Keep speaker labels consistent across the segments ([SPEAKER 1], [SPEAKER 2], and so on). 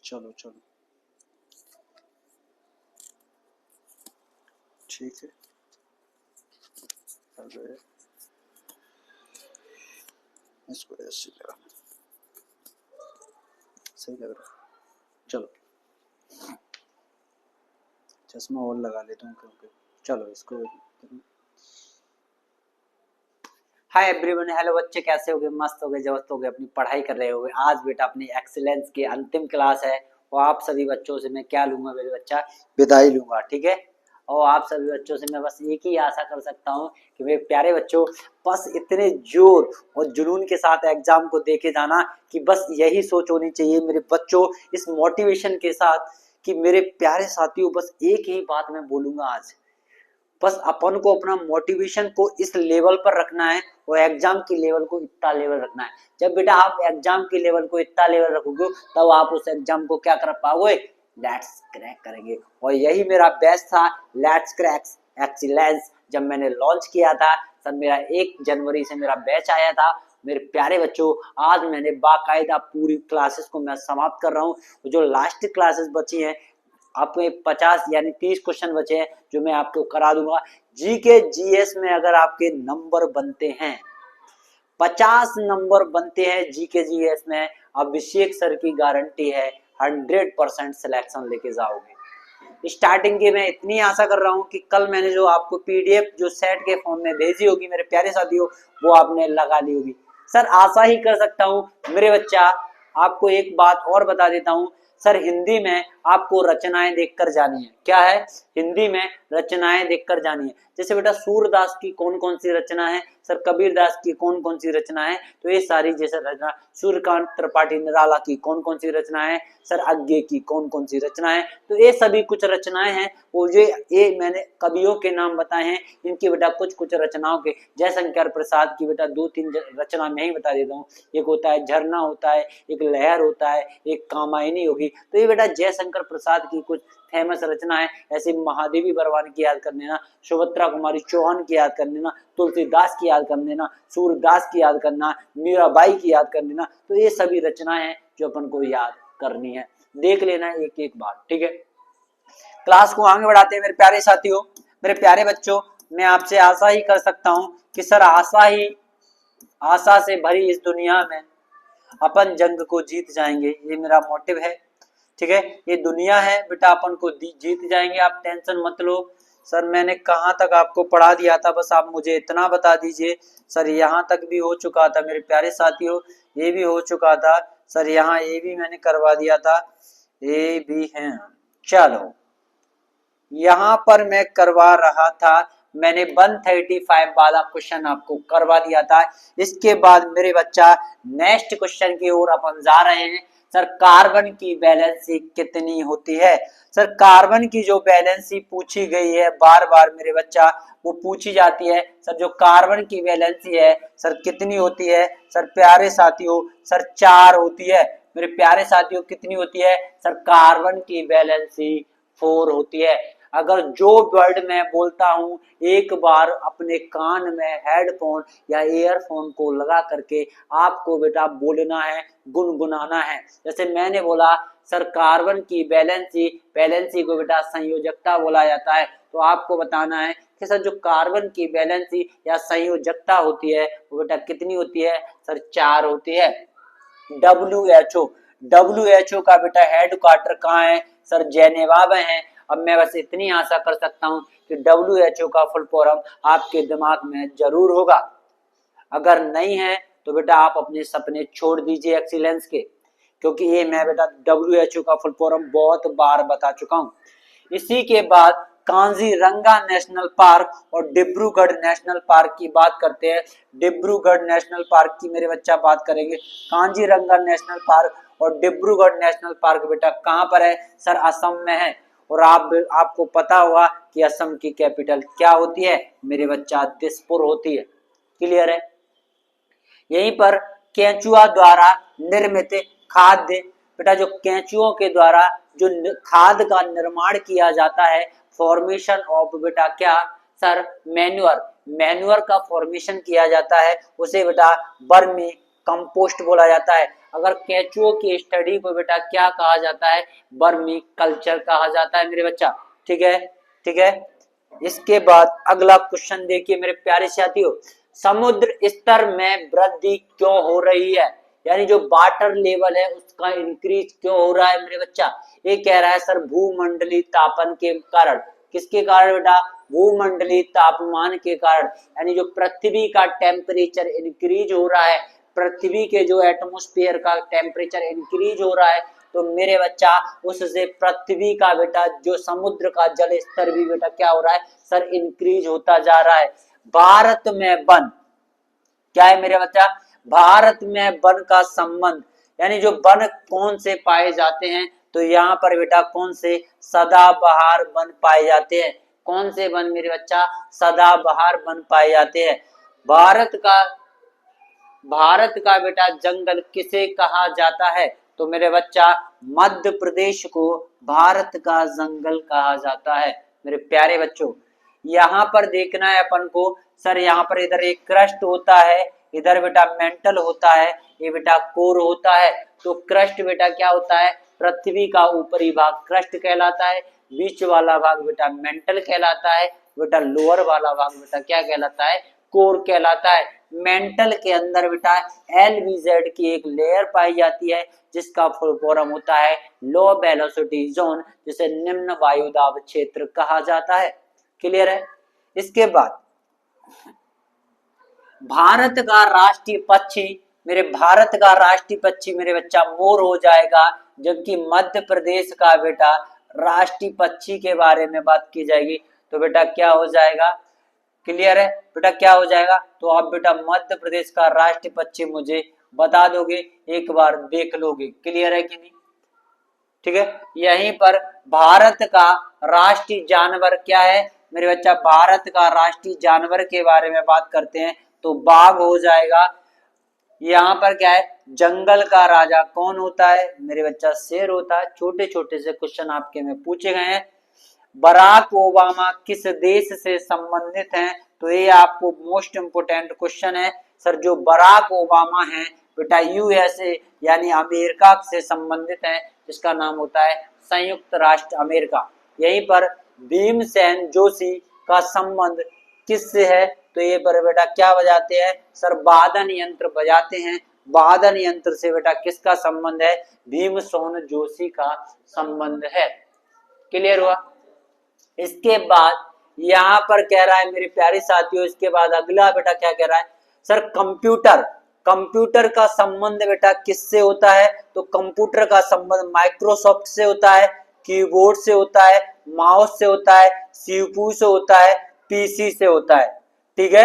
[SPEAKER 1] चलो चलो ठीक है। अरे इसको ऐसे लगा, सही लग रहा है। चलो चश्मा और लगा लेता हूँ क्योंकि चलो इसको।
[SPEAKER 2] हाय एवरीवन, हेलो बच्चे, कैसे हो गए? मस्त हो गए, जबरदस्त हो गए, अपनी पढ़ाई कर रहे हो गए। आज बेटा अपनी एक्सीलेंस की अंतिम क्लास है और आप सभी बच्चों से मैं क्या लूंगा मेरे बच्चा? विदाई लूंगा, ठीक है। और आप सभी बच्चों से मैं बस एक ही आशा कर सकता हूँ कि मेरे प्यारे बच्चों बस इतने जोर और जुनून के साथ एग्जाम को देके जाना कि बस यही सोच होनी चाहिए मेरे बच्चों, इस मोटिवेशन के साथ कि मेरे प्यारे साथियों बस एक ही बात मैं बोलूंगा आज, बस अपन को अपना मोटिवेशन को इस लेवल पर रखना है और एग्जाम की लेवल को इतना लेवल रखना है। जब बेटा आप एग्जाम की लेवल को इतना लेवल रखोगे तब आप उस एग्जाम को क्या कर पाओगे? लेट्स क्रैक करेंगे। और यही मेरा बेस्ट था, लेट्स क्रैक एक्सीलेंस। जब मैंने लॉन्च किया था तब मेरा 1 जनवरी से मेरा बैच आया था। मेरे प्यारे बच्चों आज मैंने बाकायदा पूरी क्लासेस को मैं समाप्त कर रहा हूँ। जो लास्ट क्लासेस बची हैं आपको 50 यानी 30 क्वेश्चन बचे हैं जो मैं आपको करा दूंगा। जीके जीएस में अगर आपके नंबर बनते हैं 50 नंबर बनते हैं जीके जीएस में, अभिषेक सर की गारंटी है 100% सिलेक्शन लेके जाओगे। स्टार्टिंग की मैं इतनी आशा कर रहा हूं कि कल मैंने जो आपको पीडीएफ जो सेट के फॉर्म में भेजी होगी मेरे प्यारे साथियों वो आपने लगा ली होगी। सर आशा ही कर सकता हूं मेरे बच्चा। आपको एक बात और बता देता हूं सर, हिंदी में आपको रचनाएं देखकर जानी है। क्या है? हिंदी में रचनाएं देखकर जानी है। जैसे बेटा सूरदास की कौन कौन सी रचना है, सर कबीरदास की कौन कौन सी रचना है, तो ये सारी जैसे रचना, सूर्यकांत त्रिपाठी निराला की कौन कौन सी रचना है, सर अज्ञे की कौन कौन सी रचना है, तो ये सभी कुछ रचनाएं हैं। वो ये मैंने कवियों के नाम बताए हैं। इनकी बेटा कुछ कुछ रचनाओं के, जयशंकर प्रसाद की बेटा 2-3 रचना मैं ही बता देता हूँ। एक होता है झरना, होता है एक लहर, होता है एक कामायनी होगी। तो ये बेटा जयशंकर प्रसाद की कुछ फेमस रचना है। ऐसे महादेवी बर्वानी की याद कर लेना, सुभद्रा कुमारी चौहान की याद कर लेना, तुलसीदास की याद कर लेना, सूरदास की याद करना, मीराबाई की याद कर लेना। तो ये सभी रचनाएं हैं जो अपन को याद करनी है। देख लेना एक एक बार, ठीक है। क्लास को आगे बढ़ाते हैं मेरे प्यारे साथियों, मेरे प्यारे बच्चों। मैं आपसे आशा ही कर सकता हूं कि सर आशा से भरी इस दुनिया में अपन जंग को जीत जाएंगे, ये मेरा मोटिव है, ठीक है। ये दुनिया है बेटा, अपन को जीत जाएंगे, आप टेंशन मत लो। सर मैंने कहाँ तक आपको पढ़ा दिया था, बस आप मुझे इतना बता दीजिए। सर यहाँ तक भी हो चुका था मेरे प्यारे साथियों, ये भी हो चुका था सर, यहाँ ये भी मैंने करवा दिया था, ये भी है। चलो यहाँ पर मैं करवा रहा था, मैंने 135 वाला क्वेश्चन आपको करवा दिया था। इसके बाद मेरे बच्चा नेक्स्ट क्वेश्चन की ओर अपन जा रहे हैं। सर कार्बन की वैलेंसी कितनी होती है? सर कार्बन की जो वैलेंसी पूछी गई है बार बार मेरे बच्चा, वो पूछी जाती है। सर जो कार्बन की वैलेंसी है सर कितनी होती है? सर प्यारे साथियों सर 4 होती है। मेरे प्यारे साथियों कितनी होती है? सर कार्बन की वैलेंसी 4 होती है। अगर जो वर्ड मैं बोलता हूं एक बार अपने कान में हेडफोन या ईयरफोन को लगा करके आपको बेटा बोलना है, गुनगुनाना है। जैसे मैंने बोला सर कार्बन की वैलेंसी को बेटा संयोजकता बोला जाता है, तो आपको बताना है कि सर जो कार्बन की वैलेंसी या संयोजकता होती है वो बेटा कितनी होती है? सर 4 होती है। WHO का बेटा हेड क्वार्टर कहाँ है? सर जेनेवा में है। अब मैं बस इतनी आशा कर सकता हूं कि WHO का फुल फॉर्म आपके दिमाग में जरूर होगा। अगर नहीं है तो बेटा आप अपने सपने छोड़ दीजिए एक्सीलेंस के, क्योंकि ये मैं बेटा WHO का फुल फॉर्म बहुत बार बता चुका हूं। इसी के बाद कांजीरंगा नेशनल पार्क और डिब्रूगढ़ नेशनल पार्क की बात करते हैं। डिब्रूगढ़ नेशनल पार्क की मेरे बच्चा बात करेंगे। कांजीरंगा नेशनल पार्क और डिब्रूगढ़ नेशनल पार्क बेटा कहाँ पर है? सर असम में है। और आपको पता होगा कि असम की कैपिटल क्या होती है मेरे बच्चा? दिसपुर होती है। क्लियर है? यहीं पर केंचुआ द्वारा निर्मित खाद्य बेटा, जो केंचुओं के द्वारा जो खाद का निर्माण किया जाता है, फॉर्मेशन ऑफ बेटा क्या? सर मैन्योर का फॉर्मेशन किया जाता है, उसे बेटा वर्मी कंपोस्ट बोला जाता है। अगर केचुओं की स्टडी को बेटा क्या कहा जाता है, वर्मी कल्चर कहा जाता है मेरे बच्चा। ठीक है, ठीक है। इसके बाद अगला क्वेश्चन देखिए मेरे प्यारे साथियों, समुद्र स्तर में वृद्धि क्यों हो रही है, यानी जो वाटर लेवल है उसका इंक्रीज क्यों हो रहा है मेरे बच्चा। ये कह रहा है सर भूमंडलीय तापन के कारण। किसके कारण बेटा, भूमंडलीय तापमान के कारण, यानी जो पृथ्वी का टेम्परेचर इंक्रीज हो रहा है, पृथ्वी के जो एटमॉस्फेयर का टेम्परेचर इंक्रीज हो रहा है, तो मेरे बच्चा उससे पृथ्वी का बेटा जो समुद्र का जल स्तर भी बेटा क्या हो रहा है सर, इंक्रीज होता जा रहा है। भारत में वन क्या है मेरे बच्चा, भारत में वन का संबंध, यानी जो वन कौन से पाए जाते हैं, तो यहाँ पर बेटा कौन से, सदाबहार वन पाए जाते हैं। कौन से वन मेरे बच्चा, सदाबहार वन पाए जाते हैं। भारत का बेटा जंगल किसे कहा जाता है, तो मेरे बच्चा मध्य प्रदेश को भारत का जंगल कहा जाता है। मेरे प्यारे बच्चों यहाँ पर देखना है अपन को, सर यहाँ पर इधर एक क्रस्ट होता है, इधर बेटा मेंटल होता है, ये बेटा कोर होता है। तो क्रस्ट बेटा क्या होता है, पृथ्वी का ऊपरी भाग क्रस्ट कहलाता है, बीच वाला भाग बेटा मेंटल कहलाता है, बेटा लोअर वाला भाग बेटा क्या कहलाता है, कोर कहलाता है। मेंटल के अंदर बेटा LVZ की एक लेयर पाई जाती है जिसका फुल फॉर्म होता है लो वेलोसिटी जोन, जिसे निम्न वायुदाब क्षेत्र कहा जाता है। क्लियर है। इसके बाद भारत का राष्ट्रीय पक्षी, मेरे भारत का राष्ट्रीय पक्षी मेरे बच्चा मोर हो जाएगा, जबकि मध्य प्रदेश का बेटा राष्ट्रीय पक्षी के बारे में बात की जाएगी तो बेटा क्या हो जाएगा, क्लियर है बेटा क्या हो जाएगा, तो आप बेटा मध्य प्रदेश का राष्ट्रीय पक्षी मुझे बता दोगे, एक बार देख लोगे। क्लियर है कि नहीं, ठीक है। यहीं पर भारत का राष्ट्रीय जानवर क्या है मेरे बच्चा, भारत का राष्ट्रीय जानवर के बारे में बात करते हैं तो बाघ हो जाएगा। यहाँ पर क्या है, जंगल का राजा कौन होता है मेरे बच्चा, शेर होता है। छोटे छोटे से क्वेश्चन आपके में पूछे गए हैं। बराक ओबामा किस देश से संबंधित हैं, तो ये आपको मोस्ट इंपोर्टेंट क्वेश्चन है सर। जो बराक ओबामा है बेटा USA यानी अमेरिका से संबंधित है, जिसका नाम होता है संयुक्त राष्ट्र अमेरिका। यहीं पर भीमसेन जोशी का संबंध किससे है, तो ये पर बेटा क्या बजाते हैं सर, वादन यंत्र बजाते हैं। वादन यंत्र से बेटा किसका संबंध है, भीमसेन जोशी का संबंध है। क्लियर हुआ। इसके बाद यहाँ पर कह रहा है मेरे प्यारे साथियों, इसके बाद अगला बेटा क्या कह रहा है सर, कंप्यूटर का संबंध बेटा किससे होता है, तो कंप्यूटर का संबंध माइक्रोसॉफ्ट से होता है, कीबोर्ड से होता है, माउस से होता है, CPU से होता है, PC से होता है। ठीक है,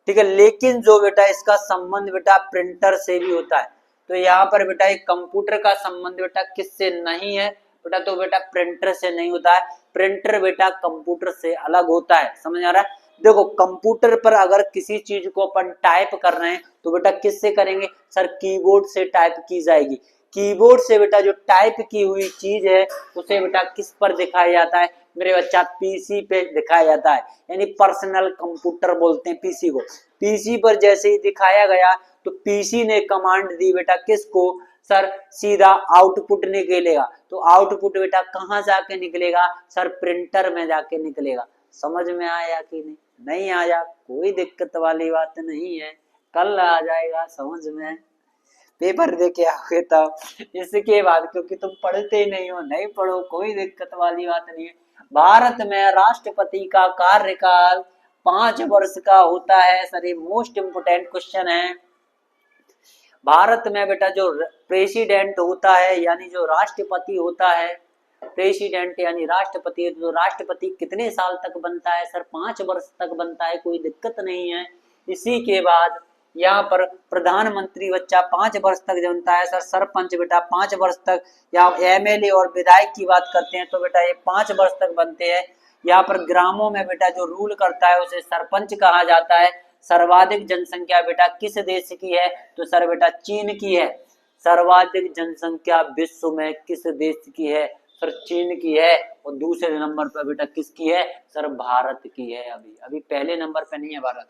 [SPEAKER 2] ठीक है। लेकिन जो बेटा इसका संबंध बेटा प्रिंटर से भी होता है, तो यहाँ पर बेटा एक कंप्यूटर का संबंध बेटा किससे नहीं है बेटा, तो बेटा प्रिंटर से नहीं होता है। प्रिंटर बेटा कंप्यूटर से अलग होता है, समझ आ रहा है। देखो कंप्यूटर पर अगर किसी चीज को अपन टाइप कर रहे हैं तो बेटा किससे करेंगे सर, कीबोर्ड से टाइप की जाएगी। कीबोर्ड से बेटा जो टाइप की हुई चीज है उसे बेटा किस पर दिखाया जाता है मेरे बच्चा, PC पे दिखाया जाता है, यानी पर्सनल कंप्यूटर बोलते हैं PC को। PC पर जैसे ही दिखाया गया तो PC ने कमांड दी बेटा किसको सर, सीधा आउटपुट निकलेगा। तो आउटपुट बेटा कहाँ जाके निकलेगा सर, प्रिंटर में जाके निकलेगा। समझ में आया कि नहीं, नहीं आया कोई दिक्कत वाली बात नहीं है, कल आ जाएगा समझ में, पेपर दे के आओगे तब। इसके बाद क्योंकि तुम पढ़ते ही नहीं हो, नहीं पढ़ो कोई दिक्कत वाली बात नहीं है। भारत में राष्ट्रपति का कार्यकाल 5 वर्ष का होता है सर, ये मोस्ट इंपोर्टेंट क्वेश्चन है। भारत में बेटा जो प्रेसिडेंट होता है यानी जो राष्ट्रपति होता है, प्रेसिडेंट यानी राष्ट्रपति, जो राष्ट्रपति कितने साल तक बनता है सर, 5 वर्ष तक बनता है, कोई दिक्कत नहीं है। इसी के बाद यहाँ पर प्रधानमंत्री बच्चा 5 वर्ष तक बनता है सर, सरपंच बेटा 5 वर्ष तक, या MLA और विधायक की बात करते हैं तो बेटा ये 5 वर्ष तक बनते हैं। यहाँ पर ग्रामों में बेटा जो रूल करता है उसे सरपंच कहा जाता है। सर्वाधिक जनसंख्या बेटा किस देश की है, तो सर बेटा चीन की है। सर्वाधिक जनसंख्या विश्व में किस देश की है, सर चीन की है। और दूसरे नंबर पर बेटा किसकी है सर, भारत की है। अभी पहले नंबर पे नहीं है भारत।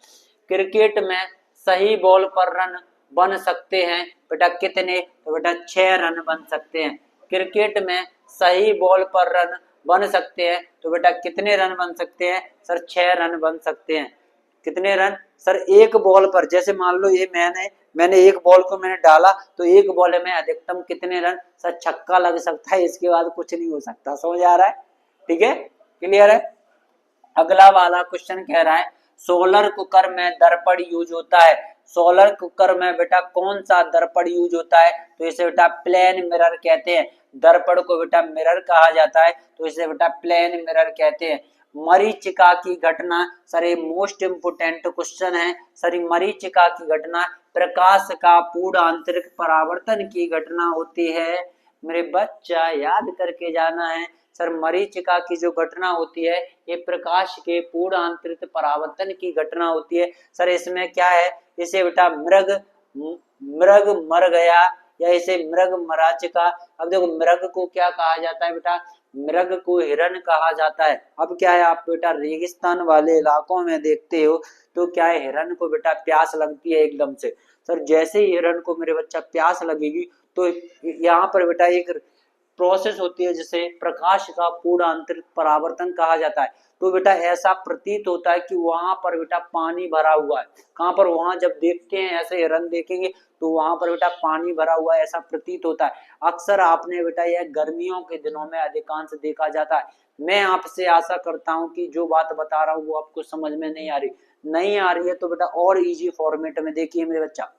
[SPEAKER 2] क्रिकेट में सही बॉल पर रन बन सकते हैं बेटा कितने, तो बेटा 6 रन बन सकते हैं। क्रिकेट में सही बॉल पर रन बन सकते हैं, तो बेटा कितने रन बन सकते हैं सर, 6 रन बन सकते हैं। कितने रन सर, एक बॉल पर, जैसे मान लो ये मैंने एक बॉल को मैंने डाला, तो एक बॉल में अधिकतम कितने रन सर, छक्का लग सकता है, इसके बाद कुछ नहीं हो सकता। समझ आ रहा है, ठीक है, क्लियर है। अगला वाला क्वेश्चन कह रहा है सोलर कुकर में दर्पण यूज होता है। सोलर कुकर में बेटा कौन सा दर्पण यूज होता है, तो इसे बेटा प्लेन मिरर कहते हैं। दर्पण को बेटा मिरर कहा जाता है, तो इसे बेटा प्लेन मिरर कहते हैं। मरीचिका की घटना सर, ये मोस्ट इंपोर्टेंट क्वेश्चन है सर। मरीचिका की घटना प्रकाश का पूर्ण आंतरिक परावर्तन की घटना होती है। मेरे बच्चा याद करके जाना है सर, मरीचिका की जो घटना होती है ये प्रकाश के पूर्ण आंतरिक परावर्तन की घटना होती है। सर इसमें क्या है, इसे बेटा मृग मृग मर गया, या इसे मृग मरीचिका। अब देखो मृग को क्या कहा जाता है बेटा, मृग को हिरण कहा जाता है। अब क्या है, आप बेटा रेगिस्तान वाले इलाकों में देखते हो तो क्या है, हिरण को बेटा प्यास लगती है एकदम से। सर जैसे ही हिरण को मेरे बच्चा प्यास लगेगी, तो यहाँ पर बेटा एक प्रोसेस होती है जिसे प्रकाश का पूर्ण आंतरिक परावर्तन कहा जाता है। तो बेटा ऐसा प्रतीत होता है कि वहां पर बेटा पानी भरा हुआ है। कहां पर, वहां जब देखते हैं ऐसे हिरण देखेंगे तो वहां पर बेटा पानी भरा हुआ है, ऐसा प्रतीत होता है। अक्सर आपने बेटा यह गर्मियों के दिनों में अधिकांश देखा जाता है। मैं आपसे आशा करता हूं कि जो बात बता रहा हूं वो आपको समझ में नहीं आ रही है तो बेटा और इजी फॉर्मेट में देखिए मेरे बच्चा।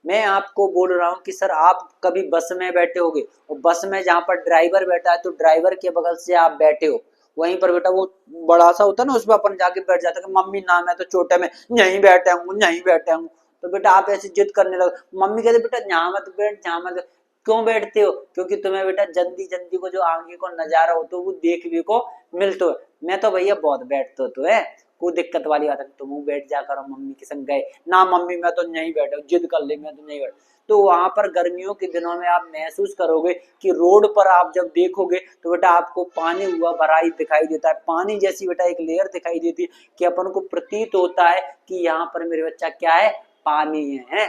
[SPEAKER 2] मैं आपको बोल रहा हूँ कि सर आप कभी बस में बैठे होगे और बस में जहाँ पर ड्राइवर बैठा है तो ड्राइवर के बगल से आप बैठे हो, वहीं पर बेटा वो बड़ा सा होता है ना, उसमें अपन जाके बैठ जाते हैं। मम्मी नाम है तो छोटे में यहीं बैठे हूँ यहीं बैठे हूँ, तो बेटा आप ऐसी जिद करने लगे। मम्मी कहते बेटा यहाँ मत बैठ यहाँ मत। क्यों बैठते हो, क्योंकि तुम्हें बेटा जल्दी जल्दी को जो आगे को नजारा हो तो वो देखने को मिलता है। मैं तो भैया बहुत बैठते तो है, कोई दिक्कत वाली बात नहीं, तुम बैठ जा करो। मम्मी के संग गए ना, मम्मी मैं तो नहीं बैठा, जिद कर ले मैं तो नहीं बैठा। तो वहां पर गर्मियों के दिनों में आप महसूस करोगे कि रोड पर आप जब देखोगे तो बेटा आपको पानी हुआ भरा ही दिखाई देता है। पानी जैसी बेटा एक लेयर दिखाई देती है कि अपन को प्रतीत होता है कि यहाँ पर मेरे बच्चा क्या है, पानी है।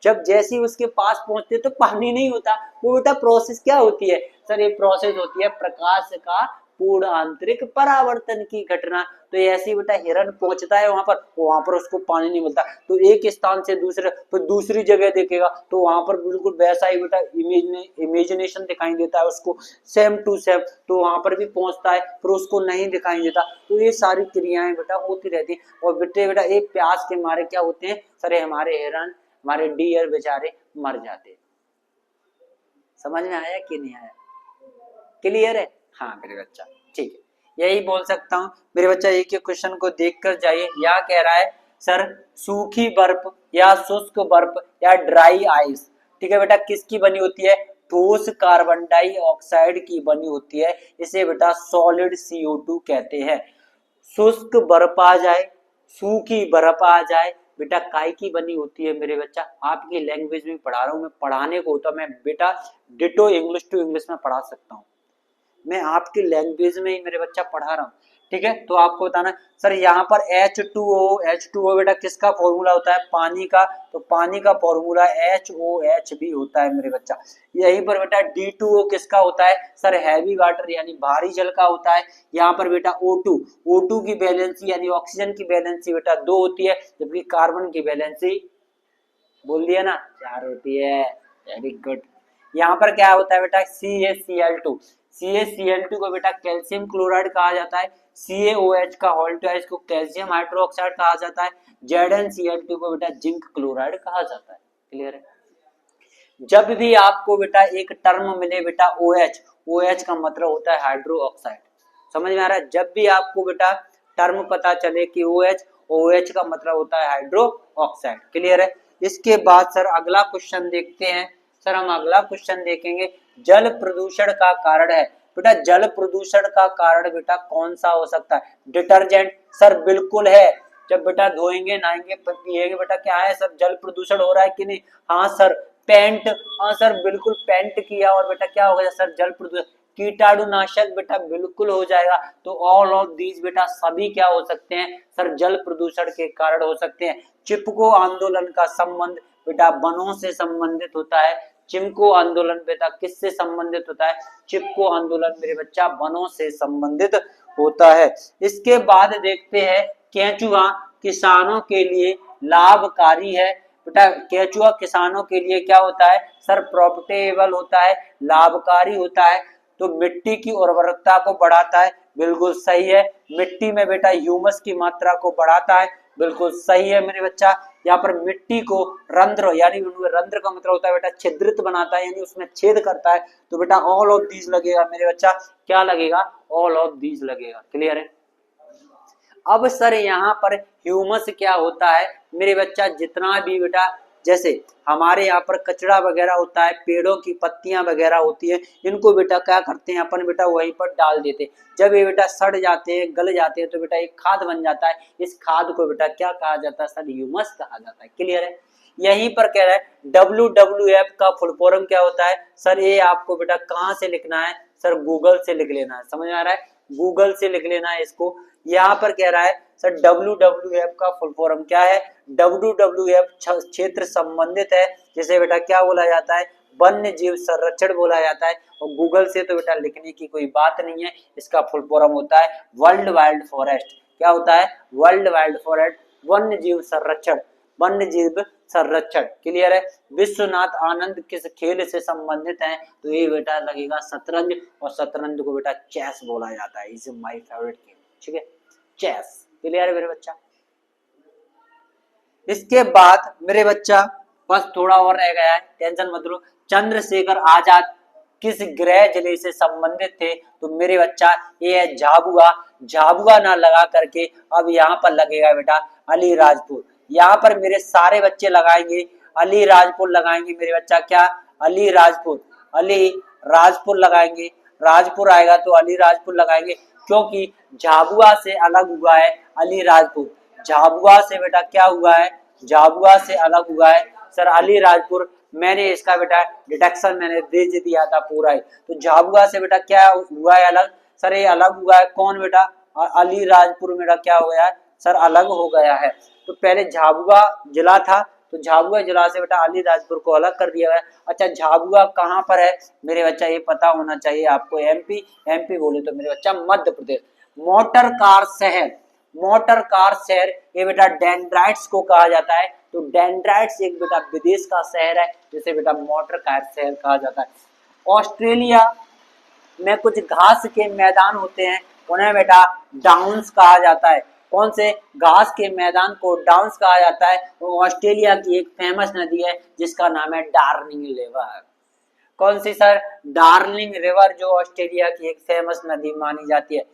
[SPEAKER 2] जब जैसे ही उसके पास पहुंचते तो पानी नहीं होता। वो बेटा प्रोसेस क्या होती है सर, ये प्रोसेस होती है प्रकाश का पूर्ण आंतरिक परावर्तन की घटना। तो ऐसी बेटा हिरण पहुंचता है वहां पर उसको पानी नहीं मिलता, तो एक स्थान से दूसरे तो दूसरी जगह देखेगा तो वहां पर बिल्कुल वैसा ही बेटा इमेजिनेशन दिखाई देता है उसको, सेम टू सेम। तो वहां पर भी पहुंचता है फिर उसको नहीं दिखाई देता। तो ये सारी क्रियाएं बेटा होती रहती है। और बेटा एक प्यास के मारे क्या होते हैं सर, हमारे हिरण हमारे डियर बेचारे मर जाते। समझ में आया कि नहीं आया, क्लियर है। हाँ मेरे बच्चा ठीक है, यही बोल सकता हूँ मेरे बच्चा। एक एक क्वेश्चन को देख कर जाइए। या कह रहा है सर सूखी बर्फ या शुष्क बर्फ या ड्राई आइस, ठीक है बेटा, किसकी बनी होती है, ठोस कार्बन डाइऑक्साइड की बनी होती है। इसे बेटा सॉलिड CO2 कहते हैं। शुष्क बर्फ आ जाए, सूखी बर्फ आ जाए, बेटा काय की बनी होती है मेरे बच्चा। आपकी लैंग्वेज में पढ़ा रहा हूँ मैं, पढ़ाने को होता मैं बेटा डिटो इंग्लिश टू इंग्लिश में पढ़ा सकता हूँ। मैं आपकी लैंग्वेज में ही मेरे बच्चा पढ़ा रहा हूँ, ठीक है। तो आपको बताना सर यहाँ पर H2O बेटा किसका फॉर्मूला होता है, पानी का। तो पानी का फॉर्मूला HOH भी होता है मेरे बच्चा। यहीं पर बेटा D2O किसका होता है सर, हैवी वाटर यानी भारी जल का होता है। यहाँ पर बेटा O2 की वैलेंसी यानी ऑक्सीजन की वैलेंसी बेटा 2 होती है, जबकि कार्बन की वैलेंसी बोल दिया ना 4 होती है। Very good. यहाँ पर क्या होता है बेटा CaCl2 को बेटा कैल्शियम क्लोराइड कहा जाता है। CaOH का होल ट्वाइस को कैल्शियम हाइड्रोक्साइड कहा जाता है। ZnCl2 को बेटा जिंक क्लोराइड कहा जाता है। क्लियर है। जब भी आपको बेटा एक टर्म मिले बेटा OH का मतलब होता है हाइड्रो ऑक्साइड। समझ में आ रहा है। जब भी आपको बेटा टर्म पता चले कि OH का मतलब होता है हाइड्रो ऑक्साइड। क्लियर है। इसके बाद सर अगला क्वेश्चन देखते हैं। सर हम अगला क्वेश्चन देखेंगे, जल प्रदूषण का कारण है। बेटा जल प्रदूषण का कारण बेटा कौन सा हो सकता है, डिटर्जेंट। सर बिल्कुल है, जब बेटा धोएंगे नहाएंगे पिएंगे बेटा क्या है सर, जल प्रदूषण हो रहा है कि नहीं। हाँ सर पेंट, हाँ सर बिल्कुल पेंट किया और बेटा क्या होगा सर, जल प्रदूषण। कीटाणुनाशक बेटा बिल्कुल हो जाएगा। तो ऑल ऑफ दीज बेटा सभी क्या हो सकते हैं सर, जल प्रदूषण के कारण हो सकते हैं। चिपको आंदोलन का संबंध बेटा वनों से संबंधित होता है। चिपको आंदोलन बेटा किससे संबंधित होता है? चिपको आंदोलन मेरे बच्चा वनों से संबंधित होता है। इसके बाद देखते हैं केंचुआ किसानों के लिए लाभकारी है। बेटा केंचुआ किसानों के लिए क्या होता है सर? प्रॉफिटेबल होता है, लाभकारी होता है। तो मिट्टी की उर्वरकता को बढ़ाता है, बिल्कुल सही है। मिट्टी में बेटा ह्यूमस की मात्रा को बढ़ाता है, बिल्कुल सही है मेरे बच्चा। यहाँ पर मिट्टी को रंध्र, यानी रंध्र का मतलब होता है बेटा छिद्रित बनाता है, यानी उसमें छेद करता है। तो बेटा ऑल ऑफ दीज लगेगा मेरे बच्चा। क्या लगेगा? ऑल ऑफ दीज लगेगा। क्लियर है? अब सर यहाँ पर ह्यूमस क्या होता है मेरे बच्चा? जितना भी बेटा जैसे हमारे यहाँ पर कचरा वगैरह होता है, पेड़ों की पत्तियां वगैरह होती है, इनको बेटा क्या करते हैं अपन बेटा वहीं पर डाल देते हैं। जब ये बेटा सड़ जाते हैं, गल जाते हैं, तो बेटा एक खाद बन जाता है। इस खाद को बेटा क्या कहा जाता है सर? ह्यूमस कहा जाता है। क्लियर है? यहीं पर कह रहा है WWF का फुल फॉर्म क्या होता है सर? ये आपको बेटा कहाँ से लिखना है सर? गूगल से लिख लेना है। समझ में आ रहा है? गूगल से लिख लेना है इसको। यहाँ पर कह रहा है सर WWF का फुल फॉर्म क्या है? WWF क्षेत्र संबंधित है, जिसे बेटा क्या बोला जाता है? वन्य जीव संरक्षण बोला जाता है। और गूगल से तो बेटा लिखने की कोई बात नहीं है। इसका फुल फॉर्म होता है वर्ल्ड वाइल्ड फॉरेस्ट। क्या होता है? वर्ल्ड वाइल्ड फॉरेस्ट, वन्य जीव संरक्षण, वन्य जीव संरक्षण। क्लियर है? विश्वनाथ आनंद किस खेल से संबंधित है? तो ये बेटा लगेगा शतरंज, और शतरंज को बेटा चेस बोला जाता है। Is my favourite game. ठीक है, चेस। क्लियर है मेरे बच्चा? इसके बाद मेरे बच्चा बस थोड़ा और रह गया है, टेंशन मत लो। चंद्रशेखर आजाद किस गृह जिले से संबंधित थे? तो मेरे बच्चा ये है झाबुआ। झाबुआ ना लगा करके अब यहाँ पर लगेगा बेटा अलीराजपुर। यहाँ पर मेरे सारे बच्चे लगाएंगे अलीराजपुर लगाएंगे मेरे बच्चा। क्या? अलीराजपुर, अलीराजपुर लगाएंगे। राजपुर आएगा तो अलीराजपुर लगाएंगे, क्योंकि झाबुआ से अलग हुआ है अलीराजपुर। झाबुआ से बेटा क्या हुआ है? झाबुआ से अलग हुआ है सर अलीराजपुर। मैंने इसका बेटा डिडक्शन मैंने दे दिया था पूरा ही। तो झाबुआ से बेटा क्या हुआ है अलग? सर ये अलग हुआ है। कौन बेटा? अलीराजपुर मेरा क्या हो गया है सर? अलग हो गया है। तो पहले झाबुआ जिला था, तो झाबुआ जिला से बेटा अलीराजपुर को अलग कर दिया गया। अच्छा, झाबुआ कहाँ पर है मेरे बच्चा? ये पता होना चाहिए आपको। एमपी बोले तो मेरे बच्चा मध्य प्रदेश। मोटर कार शहर, मोटर कार शहर ये बेटा डेंड्राइट्स को कहा जाता है। तो डेंड्राइट्स एक बेटा विदेश का शहर है, जिसे बेटा मोटर कार शहर कहा जाता है। ऑस्ट्रेलिया में कुछ घास के मैदान होते हैं, उन्हें बेटा डाउन्स कहा जाता है। कौन से? घास के मैदान को डाउन्स कहा जाता है। वो ऑस्ट्रेलिया की एक फेमस नदी है जिसका नाम है डार्लिंग रिवर। कौन सी सर? डार्लिंग रिवर, जो ऑस्ट्रेलिया की एक फेमस नदी मानी जाती है।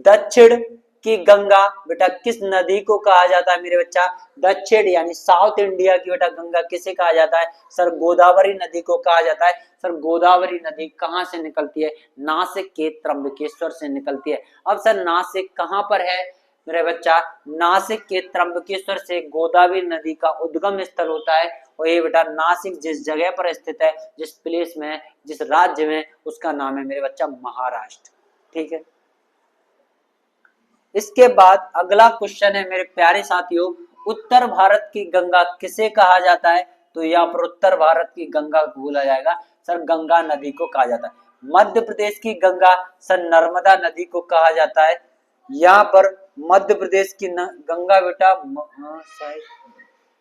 [SPEAKER 2] दक्षिण की गंगा बेटा किस नदी को कहा जाता है मेरे बच्चा? दक्षिण यानी साउथ इंडिया की बेटा गंगा किसे कहा जाता है सर? गोदावरी नदी को कहा जाता है। सर गोदावरी नदी कहाँ से निकलती है? नासिक के त्र्यंबकेश्वर से निकलती है। अब सर नासिक कहाँ पर है मेरे बच्चा? नासिक के त्र्यंबकेश्वर से गोदावरी नदी का उद्गम स्थल होता है। और ये बेटा नासिक जिस जगह पर स्थित है, जिस प्लेस में, जिस राज्य में, उसका नाम है मेरे बच्चा महाराष्ट्र। ठीक है, इसके बाद अगला क्वेश्चन है मेरे प्यारे साथियों, उत्तर भारत की गंगा किसे कहा जाता है? तो यहाँ पर उत्तर भारत की गंगा को बोला जाएगा सर गंगा नदी को कहा जाता है। मध्य प्रदेश की गंगा सर नर्मदा नदी को कहा जाता है। यहाँ पर मध्य प्रदेश की गंगा बेटा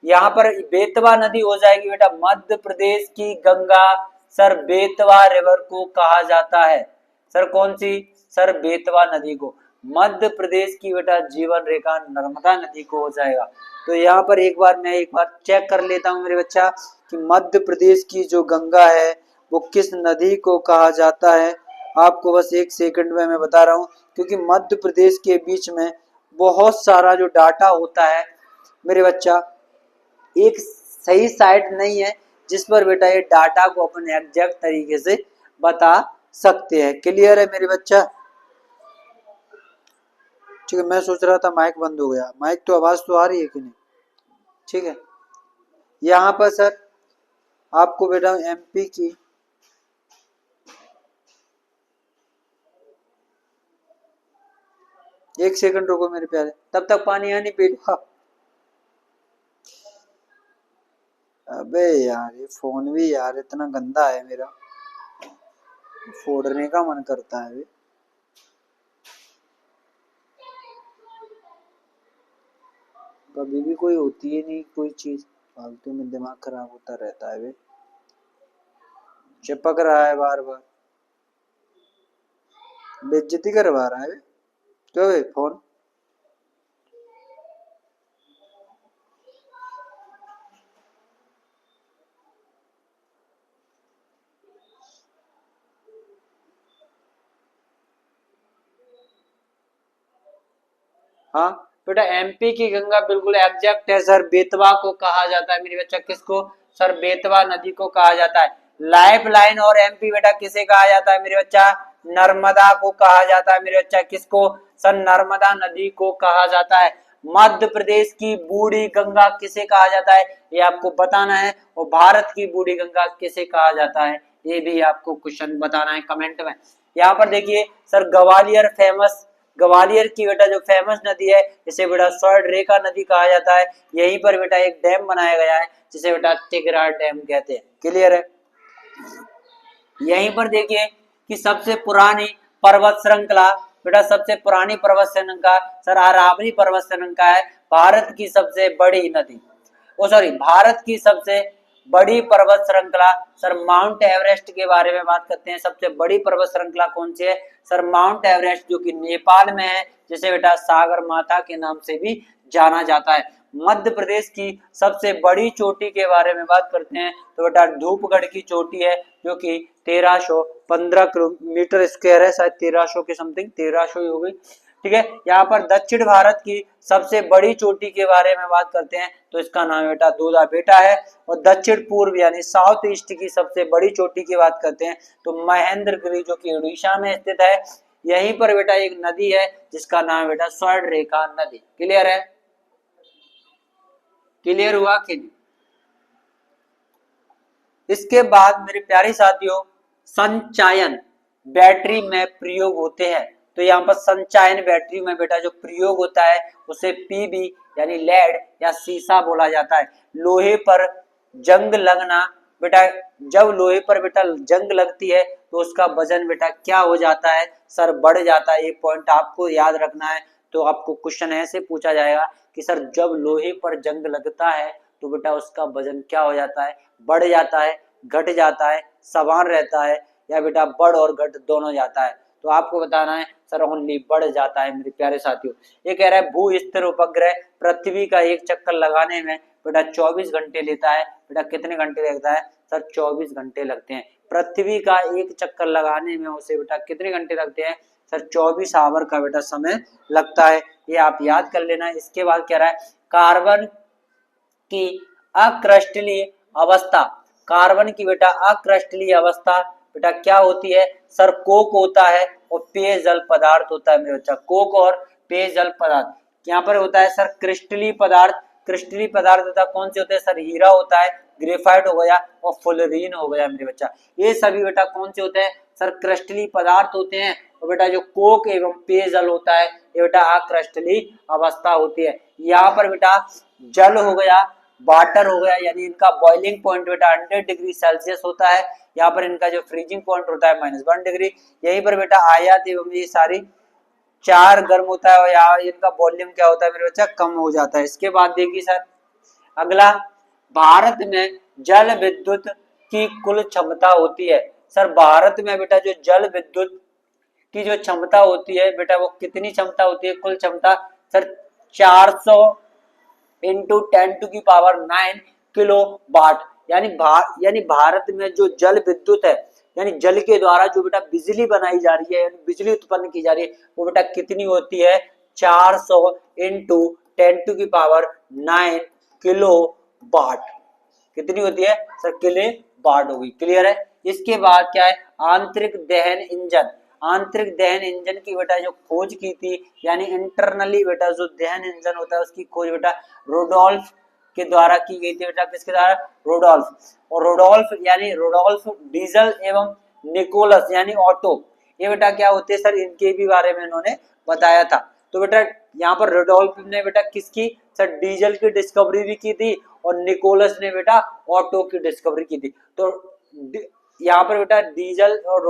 [SPEAKER 2] यहाँ पर बेतवा नदी हो जाएगी बेटा। मध्य प्रदेश की गंगा सर बेतवा रिवर को कहा जाता है। सर कौन सी? सर बेतवा नदी को। मध्य प्रदेश की बेटा जीवन रेखा नर्मदा नदी को हो जाएगा। तो यहाँ पर एक बार चेक कर लेता हूँ मेरे बच्चा कि मध्य प्रदेश की जो गंगा है वो किस नदी को कहा जाता है। आपको बस एक सेकंड में मैं बता रहा हूँ, क्योंकि मध्य प्रदेश के बीच में बहुत सारा जो डाटा होता है मेरे बच्चा, एक सही साइट नहीं है जिस पर बेटा ये डाटा को अपन एग्जैक्ट तरीके से बता सकते हैं। क्लियर है मेरे बच्चा? ठीक है, मैं सोच रहा था माइक बंद हो गया। माइक तो आवाज तो आ रही है कि नहीं? ठीक है, यहाँ पर सर आपको बेटा एमपी की एक सेकंड रुको मेरे प्यारे, तब तक पानी आनी पीट।
[SPEAKER 1] अबे यार ये फोन भी यार इतना गंदा है मेरा, फोड़ने का मन करता है। कभी भी कोई होती है नहीं कोई चीज, फालतू में दिमाग खराब होता रहता है। वे चिपक रहा है बार बार, बेइज्जती करवा रहा है। क्यों बे फोन?
[SPEAKER 2] हाँ बेटा, एमपी की गंगा बिल्कुल एग्जैक्ट है सर, बेतवा को कहा जाता है मेरे बच्चा, किसको सर? बेतवा नदी को कहा जाता है। लाइफ लाइन और एमपी बेटा किसे कहा जाता है मेरे बच्चा? नर्मदा को कहा जाता है मेरे बच्चा, किसको सर? नर्मदा नदी को कहा जाता है। मध्य प्रदेश की बूढ़ी गंगा किसे कहा जाता है, ये आपको बताना है। और भारत की बूढ़ी गंगा किसे कहा जाता है, ये भी आपको क्वेश्चन बताना है कमेंट में। यहाँ पर देखिए सर, ग्वालियर फेमस, ग्वालियर की बेटा जो फेमस नदी है इसे बेटा स्वर्ण रेखा नदी कहा जाता है। यहीं पर बेटा एक डैम बनाया गया है जिसे बेटा तिगरा डैम कहते हैं। क्लियर है? यहीं पर देखिए कि सबसे पुरानी पर्वत श्रृंखला, बेटा सबसे पुरानी पर्वत श्रृंखला सर अरावली पर्वत श्रृंखला है। भारत की सबसे बड़ी नदी, ओ सॉरी, भारत की सबसे बड़ी पर्वत श्रृंखला सर माउंट एवरेस्ट के बारे में बात करते हैं। सबसे बड़ी पर्वत श्रृंखला कौन सी है सर? माउंट एवरेस्ट, जो कि नेपाल में है, जिसे बेटा सागर माता के नाम से भी जाना जाता है। मध्य प्रदेश की सबसे बड़ी चोटी के बारे में बात करते हैं तो बेटा धूपगढ़ की चोटी है, जो कि 1315 किलोमीटर स्क्वायर है, शायद 1300 के समथिंग, 1300 ही हो गई। ठीक है, यहाँ पर दक्षिण भारत की सबसे बड़ी चोटी के बारे में बात करते हैं तो इसका नाम बेटा दूधा बेटा है। और दक्षिण पूर्व यानी साउथ ईस्ट की सबसे बड़ी चोटी की बात करते हैं तो महेंद्रगिरी, जो कि उड़ीसा में स्थित है। यहीं पर बेटा एक नदी है जिसका नाम बेटा स्वर्ण रेखा नदी। क्लियर है? क्लियर हुआ कि नहीं? इसके बाद मेरे प्यारे साथियों, संचायन बैटरी में प्रयोग होते हैं। तो यहाँ पर संचायन बैटरी में बेटा जो प्रयोग होता है उसे पीबी यानी लेड या सीसा बोला जाता है। लोहे पर जंग लगना, बेटा जब लोहे पर बेटा जंग लगती है तो उसका वजन बेटा क्या हो जाता है सर? बढ़ जाता है। ये पॉइंट आपको याद रखना है। तो आपको क्वेश्चन ऐसे पूछा जाएगा कि सर जब लोहे पर जंग लगता है तो बेटा उसका वजन क्या हो जाता है? बढ़ जाता है, घट जाता है, समान रहता है, या बेटा बढ़ और घट दोनों जाता है? तो आपको बताना है सर ओनली बढ़ जाता है मेरे प्यारे साथियों। ये कह रहा है भू स्थिर उपग्रह पृथ्वी का एक चक्कर लगाने में बेटा 24 घंटे लेता है। बेटा कितने घंटे लगता है सर? 24 घंटे लगते हैं। पृथ्वी का एक चक्कर लगाने में उसे बेटा कितने घंटे लगते हैं सर? 24 आवर का बेटा समय लगता है। ये आप याद कर लेना। इसके बाद कह रहा है कार्बन की अक्रिस्टलीय अवस्था, कार्बन की बेटा अक्रिस्टलीय अवस्था बेटा क्या होती है सर? कोक होता है और पेयजल पदार्थ होता है मेरे बच्चा, कोक और पेयजल पदार्थ। यहाँ पर होता है सर क्रिस्टलीय पदार्थ। क्रिस्टलीय पदार्थ होता है कौन से होते हैं सर? हीरा होता है, ग्रेफाइट हो गया और फुलरीन हो गया मेरे बच्चा। ये सभी बेटा कौन से होते हैं सर? क्रिस्टलीय पदार्थ होते हैं। और बेटा जो कोक एवं पेयजल होता है ये बेटा अक्रिस्टलीय अवस्था होती है। यहाँ पर बेटा जल हो गया, वाटर हो गया, यानी इनका बॉइलिंग पॉइंट बेटा 100 डिग्री सेल्सियस होता है। यहाँ पर इनका जो फ्रीजिंग पॉइंट होता है -1 डिग्री। यहीं पर बेटा आयात एवं ये सारी चार गर्म होता है और यहाँ इनका वॉल्यूम क्या होता है मेरे बच्चा? कम हो जाता है। इसके बाद देखिए सर अगला, भारत में जल विद्युत की कुल क्षमता होती है। सर भारत में बेटा जो जल विद्युत की जो क्षमता होती है बेटा वो कितनी क्षमता होती है? कुल क्षमता सर 400 इंटू 10⁹ किलो वाट। यानी भारत में जो जल विद्युत है, यानी जल के द्वारा जो बेटा बिजली बनाई जा रही है, यानी बिजली उत्पन्न की जा रही है, वो बेटा कितनी होती है? 400 इंटू 10⁹ किलो वाट। कितनी होती है सर? किलो वाट होगी। क्लियर है? इसके बाद क्या है? आंतरिक दहन इंजन। आंतरिक दहन इंजन की बेटा जो खोज की थी, यानी इंटरनली बेटा जो दहन इंजन होता है उसकी खोज बेटा रोडोल्फ के द्वारा की गई थी। बेटा किसके द्वारा? रोडोल्फ। और रोडोल्फ डीजल एवं निकोलस यानी ऑटो, ये बेटा क्या होते हैं सर? इनके भी बारे में इन्होंने बताया था। तो बेटा यहाँ पर रोडोल्फ ने बेटा किसकी सर? डीजल की डिस्कवरी भी की थी और निकोलस ने बेटा ऑटो की डिस्कवरी की थी। तो यहाँ पर बेटा डीजल और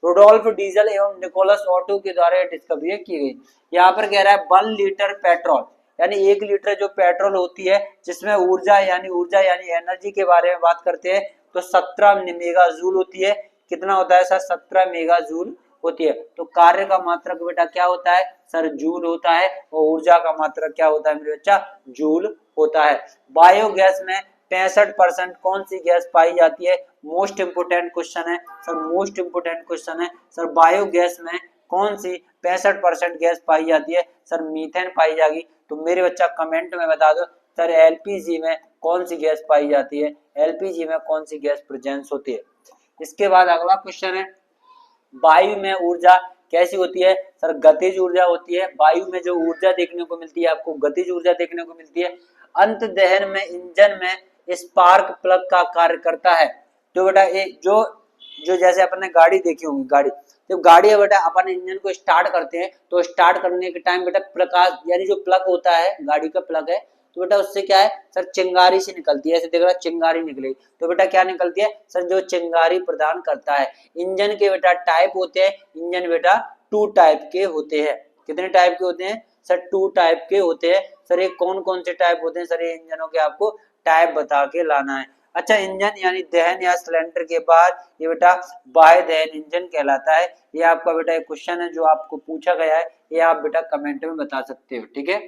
[SPEAKER 2] रोडोल्फ डीजल एवं निकोलस ऑटो के द्वारा डिस्कवरी की गई। यहाँ पर कह रहा है 1 लीटर पेट्रोल, यानी 1 लीटर जो पेट्रोल होती है जिसमें ऊर्जा यानी एनर्जी के बारे में बात करते हैं तो 17 मेगा जूल होती है। कितना होता है सर? 17 मेगा जूल होती है। तो कार्य का मात्रक बेटा क्या होता है सर? जूल होता है। और ऊर्जा का मात्रक क्या होता है मेरे बच्चा? जूल होता है। बायोगैस में 65% कौन सी गैस पाई जाती है? मोस्ट इंपोर्टेंट क्वेश्चन है सर, मोस्ट इंपोर्टेंट क्वेश्चन है सर। बायोगैस में कौन सी 65% गैस पाई जाती है? सर मीथेन पाई जाएगी। तो मेरे बच्चा कमेंट में बता दो सर एलपीजी में कौन सी गैस पाई जाती है? एलपीजी में कौन सी गैस प्रेजेंस होती है? इसके बाद अगला क्वेश्चन है वायु में ऊर्जा कैसी होती है? सर गतिज ऊर्जा होती है। वायु में जो ऊर्जा देखने को मिलती है आपको गतिज ऊर्जा देखने को मिलती है। अंत दहन में इंजन में स्पार्क प्लग का कार्य करता है। तो बेटा ये जो जो जैसे अपन ने गाड़ी देखी होगी, गाड़ी जब गाड़ी है बेटा अपन इंजन को स्टार्ट करते हैं तो स्टार्ट करने के टाइम बेटा प्रकाश यानी जो प्लग होता है गाड़ी का प्लग है तो बेटा उससे क्या है सर? चिंगारी से निकलती है। ऐसे देख रहा चिंगारी निकली तो बेटा क्या निकलती है सर? जो चिंगारी प्रदान करता है। इंजन के बेटा टाइप होते हैं, इंजन बेटा 2 टाइप के होते हैं। कितने टाइप के होते हैं सर? 2 टाइप के होते हैं। सर ये कौन कौन से टाइप होते हैं सर? ये इंजनों के आपको टाइप बता के लाना है। अच्छा इंजन यानी दहन या सिलेंडर के बाद ये बेटा बाह्य दहन इंजन कहलाता है। ये आपका बेटा एक क्वेश्चन है जो आपको पूछा गया है, ये आप बेटा कमेंट में बता सकते हो। ठीक है,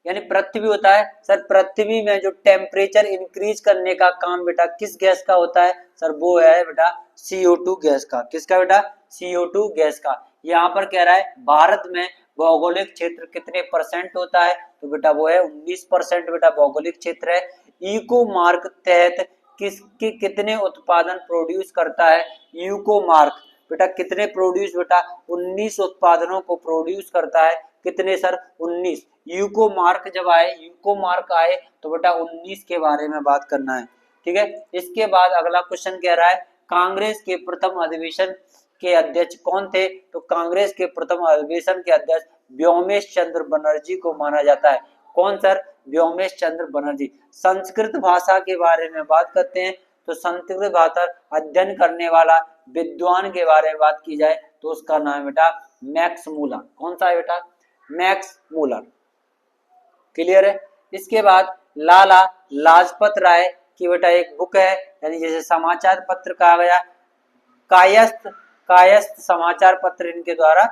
[SPEAKER 2] यानी पृथ्वी होता है सर, पृथ्वी में जो टेम्परेचर इंक्रीज करने का काम बेटा किस गैस का होता है सर? वो है बेटा CO2 गैस का। किसका बेटा? CO2 गैस का। यहाँ पर कह रहा है भारत में भौगोलिक क्षेत्र कितने % होता है? तो बेटा वो है 19% बेटा भौगोलिक क्षेत्र है। इको मार्क तहत किसके कितने उत्पादन प्रोड्यूस करता है? यूको मार्क बेटा कितने प्रोड्यूस बेटा? 19 उत्पादनों को प्रोड्यूस करता है। कितने सर? 19। यूको मार्क जब आए, यूको मार्क आए तो बेटा 19 के बारे में बात करना है। ठीक है, इसके बाद अगला क्वेश्चन कह रहा है कांग्रेस के प्रथम अधिवेशन के अध्यक्ष कौन थे? तो कांग्रेस के प्रथम अधिवेशन के अध्यक्ष व्योमेश चंद्र बनर्जी को माना जाता है। कौन सर? व्योमेश चंद्र बनर्जी। संस्कृत भाषा के बारे में बात करते हैं तो संस्कृत भाषा अध्ययन करने वाला विद्वान के बारे में बात की जाए तो उसका नाम है बेटा मैक्स मूलर। कौन सा है बेटा? Max Muller. क्लियर है। इसके बाद लाला लाजपत राय की बेटा एक बुक है, यानी जैसे समाचार पत्र कहा गया, कायस्थ समाचार पत्र इनके द्वारा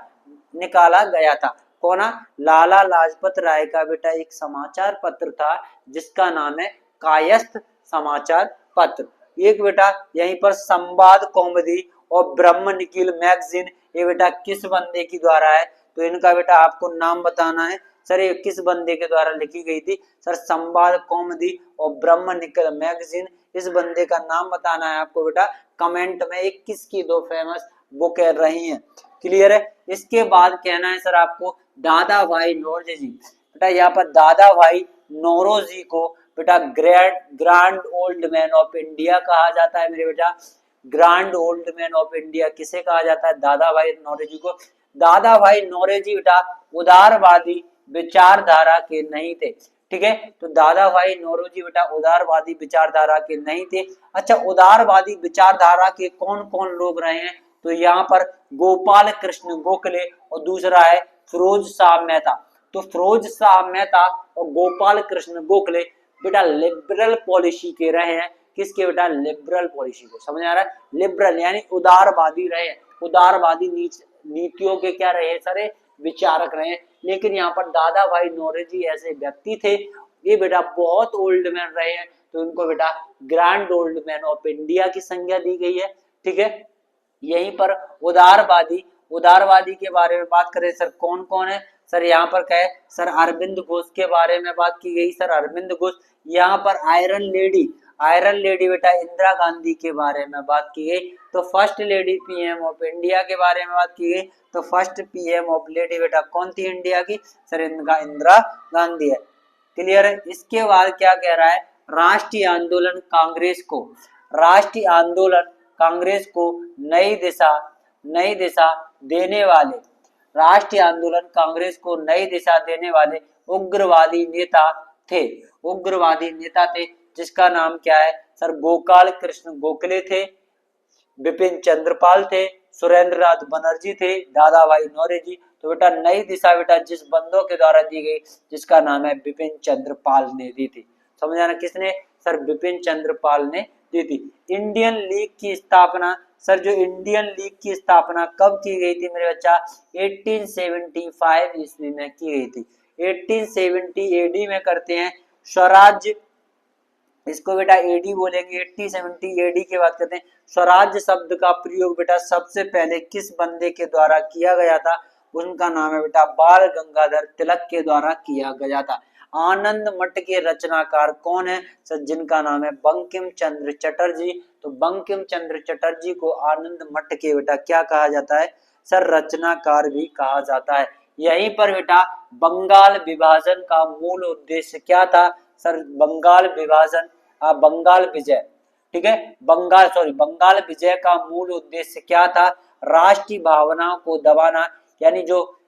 [SPEAKER 2] निकाला गया था। कौन? लाला लाजपत राय का बेटा एक समाचार पत्र था जिसका नाम है कायस्थ समाचार पत्र। एक बेटा यहीं पर संवाद कौमुदी और ब्रह्म निखिल मैगजीन ये बेटा किस बंदे की द्वारा है? तो इनका बेटा आपको नाम बताना है। सर ये किस बंदे के द्वारा लिखी गई थी? सर संवाद कौमुदी और ब्रह्म निखिल मैगजीन, इस बंदे का नाम बताना है आपको बेटा कमेंट में। 21 की 2 फेमस बुक कह रही हैं। क्लियर है। इसके बाद कहना है सर आपको दादा भाई नौरोजी जी। बेटा यहाँ पर दादा भाई नौरोजी को बेटा grand old man of India कहा जाता है मेरे बेटा। Grand old man of India किसे कहा जाता है? दादा भाई नौरोजी को। दादा भाई नौरोजी बेटा उदारवादी विचारधारा के नहीं थे। ठीक है, तो दादा भाई नौरोजी बेटा उदारवादी विचारधारा के नहीं थे। अच्छा उदारवादी विचारधारा के कौन कौन लोग रहे हैं? तो यहाँ पर गोपाल कृष्ण गोखले और दूसरा है फिरोज शाह मेहता। तो फिरोज शाह मेहता और गोपाल कृष्ण गोखले बेटा लिबरल पॉलिसी के रहे हैं। किसके बेटा? लिबरल पॉलिसी को। समझ आ रहा है? लिबरल यानी उदारवादी रहे, उदारवादी नीतियों के क्या रहे सारे? विचारक रहे। लेकिन यहाँ पर दादा भाई नौरोजी ऐसे व्यक्ति थे, ये बेटा बहुत ओल्ड मैन रहे हैं तो इनको बेटा grand old man of India की संज्ञा दी गई है। ठीक है, यहीं पर उदारवादी के बारे में बात करें सर कौन कौन है? सर यहाँ पर कहे सर अरविंद घोष के बारे में बात की गई। सर अरविंद घोष। यहाँ पर आयरन लेडी बेटा इंदिरा गांधी के बारे में बात की गई। तो first lady PM of India के बारे में बात की गई। तो फर्स्ट PM ऑफ लेडी बेटा कौन थी इंडिया की? सर इंदिरा गांधी है। क्लियर है। इसके बाद क्या कह रहा है? राष्ट्रीय आंदोलन कांग्रेस को नई दिशा देने वाले, राष्ट्रीय आंदोलन कांग्रेस को नई दिशा देने वाले उग्रवादी नेता थे, उग्रवादी नेता थे, जिसका नाम क्या है सर? गोपाल कृष्ण गोखले थे, बिपिन चंद्रपाल थे, सुरेंद्र नाथ बनर्जी थे, दादा भाई नौरोजी। तो बेटा नई दिशा बेटा जिस बंदों के द्वारा दी गई, जिसका नाम है बिपिन चंद्रपाल ने दी थी। समझ आना, किसने सर? बिपिन चंद्रपाल ने दी थी। इंडियन लीग की स्थापना सर, जो इंडियन लीग की स्थापना कब की गई थी मेरे बच्चा? 1875 ईस्वी में की गई थी। 1870 एडी में करते हैं स्वराज्य, इसको बेटा एडी बोलेंगे। 1870 एडी की बात करते हैं। स्वराज्य शब्द का प्रयोग बेटा सबसे पहले किस बंदे के द्वारा किया गया था? उनका नाम है बेटा बाल गंगाधर तिलक के द्वारा किया गया था। आनंद मठ के रचनाकार कौन है सर? जिनका नाम है बंकिम चंद्र चटर्जी। तो बंकिम चंद्र चटर्जी को आनंद मठ के बेटा क्या कहा जाता है सर? रचनाकार भी कहा जाता है। यहीं पर बेटा बंगाल विभाजन का मूल उद्देश्य क्या था सर? बंगाल विभाजन, बंगाल विजय, ठीक है, बंगाल विजय का मूल उद्देश्य क्या था? राष्ट्रीय भावनाओं को दबाना, यानी जो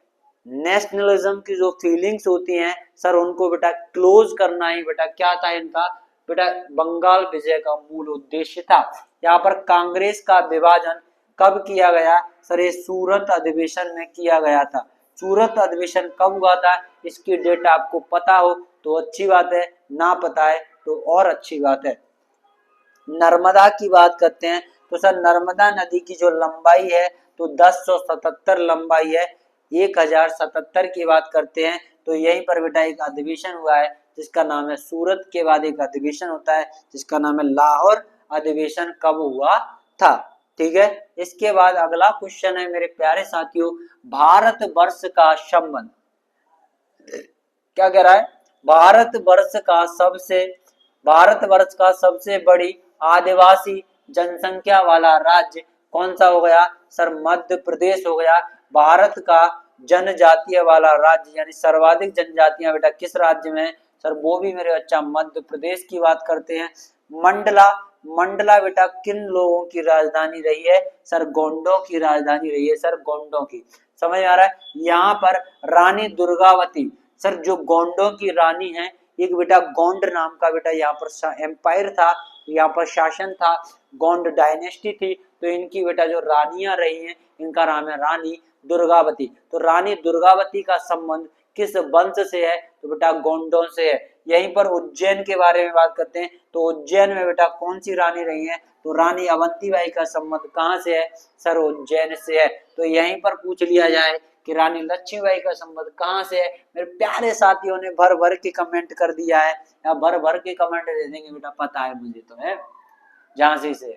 [SPEAKER 2] नेशनलिज्म की जो फीलिंग्स होती हैं सर, उनको बेटा क्लोज करना ही बेटा क्या था इनका? बेटा बंगाल विजय का मूल उद्देश्य था। यहाँ पर कांग्रेस का विभाजन कब किया गया सर? ये सूरत अधिवेशन में किया गया था। सूरत अधिवेशन कब हुआ था? इसकी डेट आपको पता हो तो अच्छी बात है, ना पता है तो और अच्छी बात है। नर्मदा की बात करते हैं तो सर नर्मदा नदी की जो लंबाई है तो 1077 लंबाई है। 1077 की बात करते हैं तो यहीं पर बेटा एक अधिवेशन हुआ है जिसका नाम है सूरत, के बाद एक अधिवेशन होता है जिसका नाम है लाहौर अधिवेशन। कब हुआ था? ठीक है। इसके बाद अगला क्वेश्चन है मेरे प्यारे साथियों, भारत वर्ष का संबंध क्या कह रहा है? भारतवर्ष का सबसे बड़ी आदिवासी जनसंख्या वाला राज्य कौन सा हो गया सर? मध्य प्रदेश हो गया। भारत का जनजातीय वाला राज्य यानी सर्वाधिक जनजातियां बेटा किस राज्य में है सर? वो भी मेरे बच्चा मध्य प्रदेश की बात करते हैं। मंडला बेटा किन लोगों की राजधानी रही है सर? गोंडों की राजधानी रही है सर, गोंडों की। समझ आ रहा है? यहाँ पर रानी दुर्गावती सर, जो गोंडों की रानी है, एक बेटा गोंड नाम का बेटा यहाँ पर एम्पायर था, यहाँ पर शासन था, गोंड डायनेस्टी थी। तो इनकी बेटा जो रानियां रही हैं इनका नाम है रानी दुर्गावती। तो रानी दुर्गावती का संबंध किस वंश से है? तो बेटा गोंडों से है। यहीं पर उज्जैन के बारे में बात करते हैं तो उज्जैन में बेटा कौन सी रानी रही है? तो रानी अवंतीबाई का संबंध कहाँ से है सर? उज्जैन से है। तो यहीं पर पूछ लिया जाए कि रानी लक्ष्मीबाई का संबंध कहाँ से है? मेरे प्यारे साथियों ने भर भर के कमेंट कर दिया है, या भर भर के कमेंट दे देंगे बेटा, पता है मुझे तो है, झांसी से।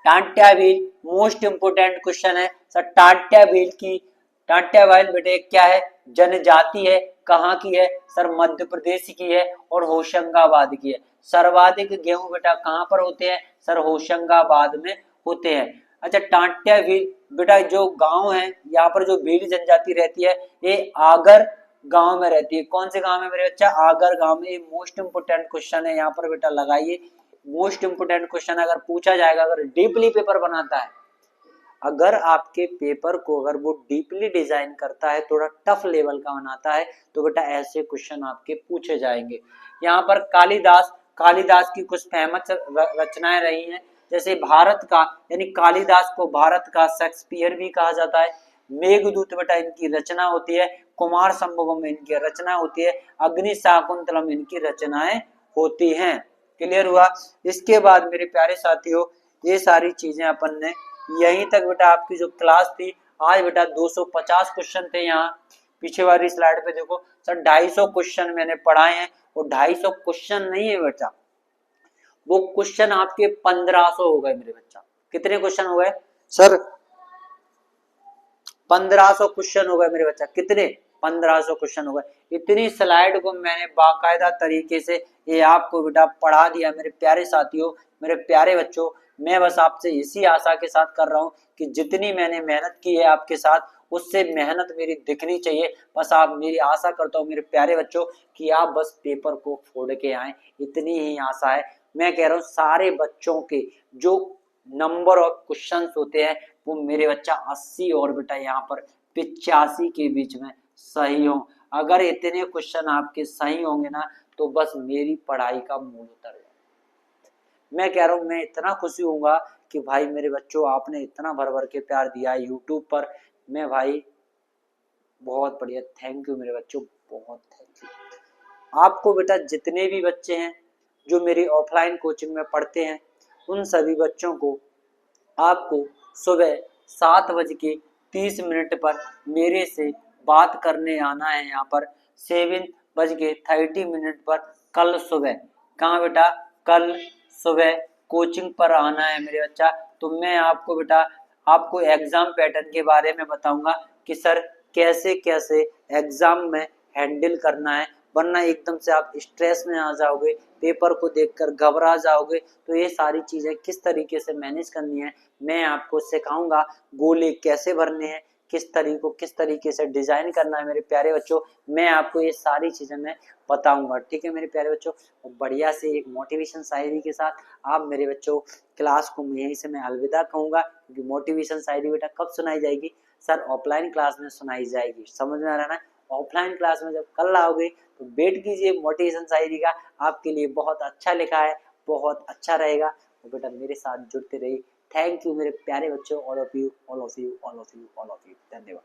[SPEAKER 2] Tantya Bhil most important question है सर। टांट्या भील बेटे क्या है? जनजाति है। कहाँ की है सर? मध्य प्रदेश की है और होशंगाबाद की है। सर्वाधिक गेहूं बेटा कहाँ पर होते हैं सर? होशंगाबाद में होते हैं। अच्छा, टांट्या भील बेटा जो गांव है, यहाँ पर जो भील जनजाति रहती है ये आगर गांव में रहती है। कौन से गांव में मेरे बच्चा? आगर गांव में। ये मोस्ट इंपोर्टेंट क्वेश्चन है, यहाँ पर बेटा लगाइए। मोस्ट इंपोर्टेंट क्वेश्चन अगर पूछा जाएगा, अगर डीपली पेपर बनाता है, अगर आपके पेपर को अगर वो डीपली डिजाइन करता है, थोड़ा टफ लेवल का बनाता है, तो बेटा ऐसे क्वेश्चन आपके पूछे जाएंगे। यहाँ पर कालिदास की कुछ फेमस रचनाएं रही हैं, जैसे भारत का, यानी कालिदास को भारत का शेक्सपियर भी कहा जाता है। मेघदूत बेटा इनकी रचना होती है। कुमार संभवम इनकी रचना होती है। अग्नि शाकुंतलम इनकी रचनाएं होती हैं। क्लियर हुआ? इसके बाद मेरे प्यारे साथियों, ये सारी चीजें अपन ने यहीं तक बेटा आपकी जो क्लास थी आज बेटा 250 क्वेश्चन थे। यहाँ पीछे वाली स्लाइड पे देखो सर, 250 क्वेश्चन मैंने पढ़ाए हैं। वो 250 क्वेश्चन नहीं है बेटा, वो क्वेश्चन आपके 1500 हो गए मेरे बच्चा। कितने क्वेश्चन हो गए सर? 1500 क्वेश्चन हो गए मेरे बच्चा। कितने? 1500 क्वेश्चन हो गए। इतनी स्लाइड को मैंने बाकायदा तरीके से ये आपको बेटा पढ़ा दिया मेरे प्यारे साथियों, मेरे प्यारे बच्चों। मैं बस आपसे इसी आशा के साथ कर रहा हूँ कि जितनी मैंने मेहनत की है आपके साथ, उससे मेहनत मेरी दिखनी चाहिए। बस आप, मेरी आशा करता हूँ मेरे प्यारे बच्चों कि आप बस पेपर को फोड़ के आए, इतनी ही आशा है। मैं कह रहा हूँ सारे बच्चों के जो नंबर ऑफ क्वेश्चंस होते हैं वो मेरे बच्चा 80 और बेटा यहाँ पर 85 के बीच में सही हो। अगर इतने क्वेश्चन आपके सही होंगे ना तो बस मेरी पढ़ाई का मूड उतर जाए। मैं कह रहा हूँ मैं इतना खुशी होऊंगा कि भाई मेरे बच्चों आपने इतना भर भर के प्यार दिया है यूट्यूब पर। मैं भाई बहुत बढ़िया, थैंक यू मेरे बच्चों, बहुत थैंक यू। आपको बेटा जितने भी बच्चे हैं जो मेरी ऑफलाइन कोचिंग में पढ़ते हैं उन सभी बच्चों को आपको सुबह 7:30 पर मेरे से बात करने आना है। यहाँ पर 7:30 पर कल सुबह। कहाँ बेटा? कल सुबह कोचिंग पर आना है मेरे बच्चा। तो मैं आपको बेटा आपको एग्जाम पैटर्न के बारे में बताऊंगा कि सर कैसे कैसे एग्जाम में हैंडल करना है, वरना एकदम से आप स्ट्रेस में आ जाओगे, पेपर को देखकर घबरा जाओगे। तो ये सारी चीजें किस तरीके से मैनेज करनी है मैं आपको सिखाऊंगा। गोले कैसे भरने हैं, किस तरीके से डिजाइन करना है मेरे प्यारे बच्चों, मैं आपको ये सारी चीजें मैं बताऊंगा। ठीक है मेरे प्यारे बच्चों, बढ़िया से एक मोटिवेशन शायरी के साथ आप मेरे बच्चों क्लास को यहीं से मैं अलविदा कहूंगा, क्योंकि मोटिवेशन शायरी बेटा कब सुनाई जाएगी? सर ऑफलाइन क्लास में सुनाई जाएगी। समझ में आ रहा है ना? ऑफलाइन क्लास में जब कल आओगे तो वेट कीजिए मोटिवेशन शायरी का, आपके लिए बहुत अच्छा लिखा है, बहुत अच्छा रहेगा। तो बेटा मेरे साथ जुड़ते रहिए। थैंक यू मेरे प्यारे बच्चों, all of you, all of you, all of you, all of you. धन्यवाद।